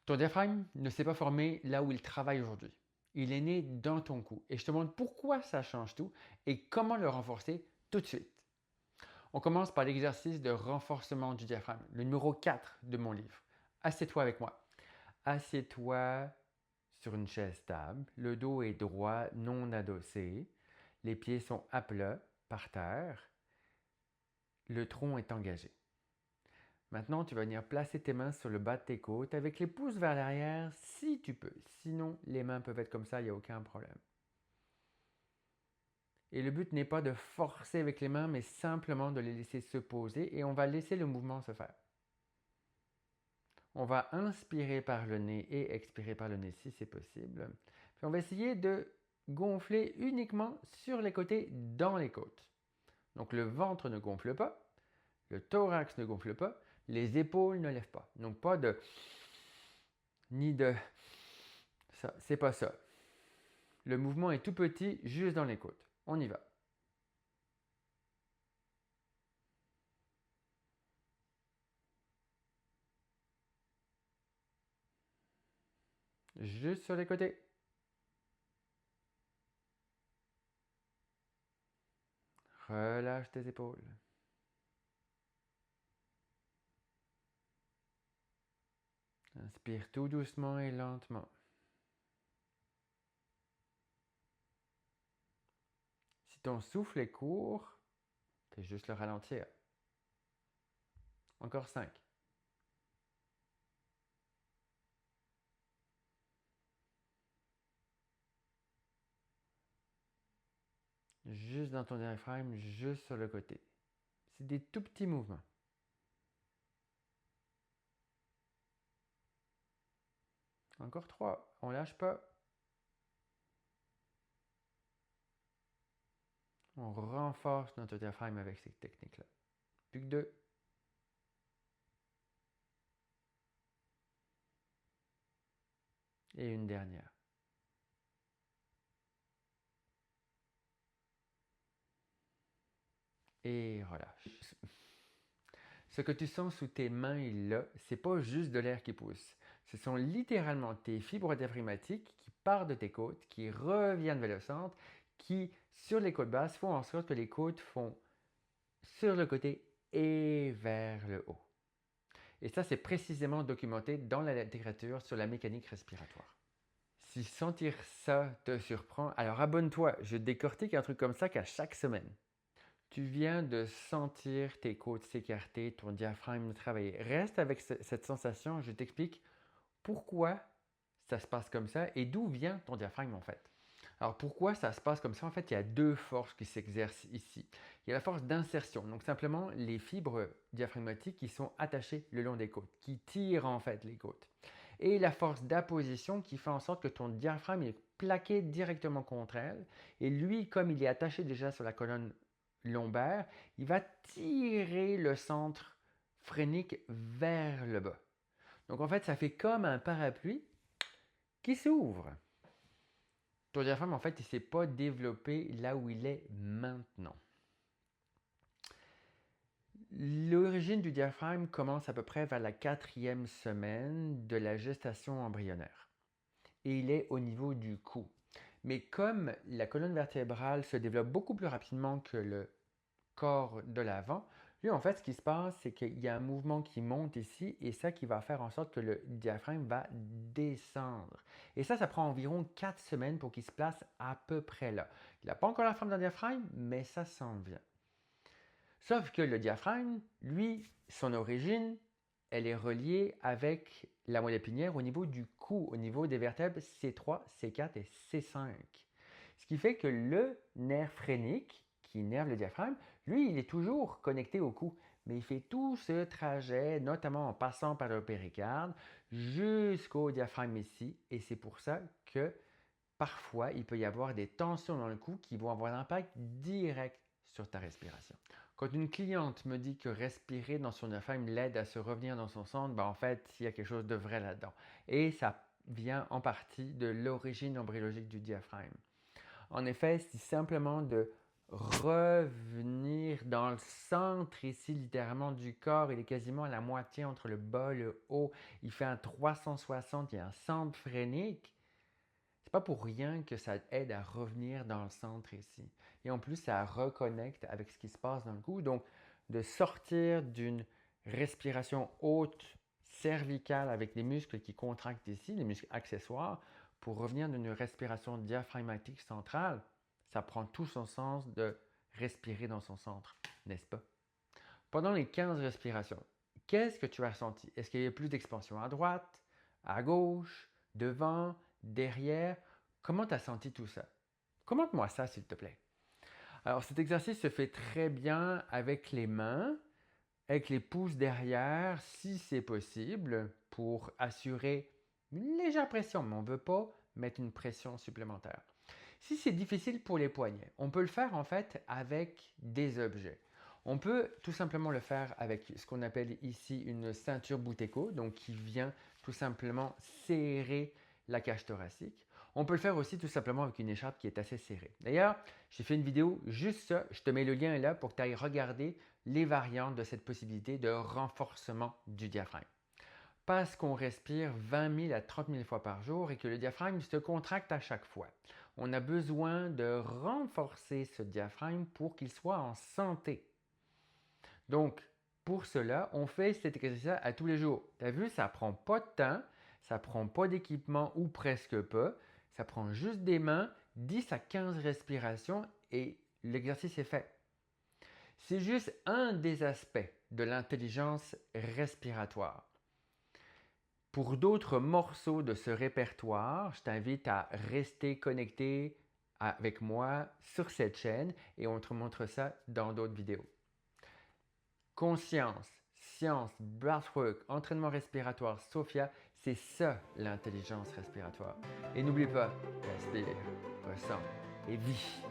Ton diaphragme ne s'est pas formé là où il travaille aujourd'hui. Il est né dans ton cou et je te montre pourquoi ça change tout et comment le renforcer tout de suite. On commence par l'exercice de renforcement du diaphragme, le numéro 4 de mon livre. Assieds-toi avec moi. Assieds-toi sur une chaise stable, le dos est droit, non adossé, les pieds sont à plat, par terre, le tronc est engagé. Maintenant, tu vas venir placer tes mains sur le bas de tes côtes avec les pouces vers l'arrière si tu peux. Sinon, les mains peuvent être comme ça, il n'y a aucun problème. Et le but n'est pas de forcer avec les mains, mais simplement de les laisser se poser et on va laisser le mouvement se faire. On va inspirer par le nez et expirer par le nez si c'est possible. Puis on va essayer de gonfler uniquement sur les côtés, dans les côtes. Donc le ventre ne gonfle pas, le thorax ne gonfle pas, les épaules ne lèvent pas. Donc pas de ni de ça, c'est pas ça. Le mouvement est tout petit, juste dans les côtes. On y va. Juste sur les côtés. Relâche tes épaules. Inspire tout doucement et lentement. Si ton souffle est court, fais juste le ralentir. Encore 5. Juste dans ton diaphragme, juste sur le côté. C'est des tout petits mouvements. Encore 3. On lâche pas. On renforce notre diaphragme avec ces techniques-là. Plus que 2. Et une dernière. Et relâche. Ce que tu sens sous tes mains là, c'est pas juste de l'air qui pousse. Ce sont littéralement tes fibres diaphragmatiques qui partent de tes côtes, qui reviennent vers le centre, qui, sur les côtes basses, font en sorte que les côtes font sur le côté et vers le haut. Et ça, c'est précisément documenté dans la littérature sur la mécanique respiratoire. Si sentir ça te surprend, alors abonne-toi. Je décortique un truc comme ça qu'à chaque semaine. Tu viens de sentir tes côtes s'écarter, ton diaphragme travailler. Reste avec cette sensation, je t'explique pourquoi ça se passe comme ça et d'où vient ton diaphragme en fait. Alors pourquoi ça se passe comme ça? En fait, il y a deux forces qui s'exercent ici. Il y a la force d'insertion, donc simplement les fibres diaphragmatiques qui sont attachées le long des côtes, qui tirent en fait les côtes. Et la force d'apposition qui fait en sorte que ton diaphragme est plaqué directement contre elle. Et lui, comme il est attaché déjà sur la colonne lombaire, il va tirer le centre phrénique vers le bas. Donc en fait, ça fait comme un parapluie qui s'ouvre. Ton diaphragme, en fait, il ne s'est pas développé là où il est maintenant. L'origine du diaphragme commence à peu près vers la 4e semaine de la gestation embryonnaire. Et il est au niveau du cou. Mais comme la colonne vertébrale se développe beaucoup plus rapidement que le corps de l'avant, lui, en fait, ce qui se passe, c'est qu'il y a un mouvement qui monte ici et ça qui va faire en sorte que le diaphragme va descendre. Et ça prend environ 4 semaines pour qu'il se place à peu près là. Il n'a pas encore la forme d'un diaphragme, mais ça s'en vient. Sauf que le diaphragme, lui, son origine, elle est reliée avec la moelle épinière au niveau du cou, au niveau des vertèbres C3, C4 et C5. Ce qui fait que le nerf phrénique, qui innerve le diaphragme, lui, il est toujours connecté au cou. Mais il fait tout ce trajet, notamment en passant par le péricarde, jusqu'au diaphragme ici. Et c'est pour ça que parfois, il peut y avoir des tensions dans le cou qui vont avoir un impact direct sur ta respiration. Quand une cliente me dit que respirer dans son diaphragme l'aide à se revenir dans son centre, ben en fait, il y a quelque chose de vrai là-dedans. Et ça vient en partie de l'origine embryologique du diaphragme. En effet, c'est simplement de revenir dans le centre ici, littéralement du corps. Il est quasiment à la moitié entre le bas et le haut. Il fait un 360, il y a un centre phrénique. C'est pas pour rien que ça aide à revenir dans le centre ici. Et en plus, ça reconnecte avec ce qui se passe dans le cou. Donc, de sortir d'une respiration haute cervicale avec les muscles qui contractent ici, les muscles accessoires, pour revenir d'une respiration diaphragmatique centrale, ça prend tout son sens de respirer dans son centre, n'est-ce pas? Pendant les 15 respirations, qu'est-ce que tu as ressenti? Est-ce qu'il y a plus d'expansion à droite, à gauche, devant, derrière? Comment tu as senti tout ça? Commente-moi ça, s'il te plaît. Alors, cet exercice se fait très bien avec les mains, avec les pouces derrière, si c'est possible, pour assurer une légère pression, mais on ne veut pas mettre une pression supplémentaire. Si c'est difficile pour les poignets, on peut le faire en fait avec des objets. On peut tout simplement le faire avec ce qu'on appelle ici une ceinture Buteyko, donc qui vient tout simplement serrer la cage thoracique. On peut le faire aussi tout simplement avec une écharpe qui est assez serrée. D'ailleurs, j'ai fait une vidéo juste ça, je te mets le lien là pour que tu ailles regarder les variantes de cette possibilité de renforcement du diaphragme. Parce qu'on respire 20 000 à 30 000 fois par jour et que le diaphragme se contracte à chaque fois. On a besoin de renforcer ce diaphragme pour qu'il soit en santé. Donc, pour cela, on fait cet exercice à tous les jours. Tu as vu, ça ne prend pas de temps, ça ne prend pas d'équipement ou presque pas. Ça prend juste des mains, 10 à 15 respirations et l'exercice est fait. C'est juste un des aspects de l'intelligence respiratoire. Pour d'autres morceaux de ce répertoire, je t'invite à rester connecté avec moi sur cette chaîne et on te montre ça dans d'autres vidéos. Conscience, science, breathwork, entraînement respiratoire, Sophia, c'est ça l'intelligence respiratoire. Et n'oublie pas, respire, ressens et vis.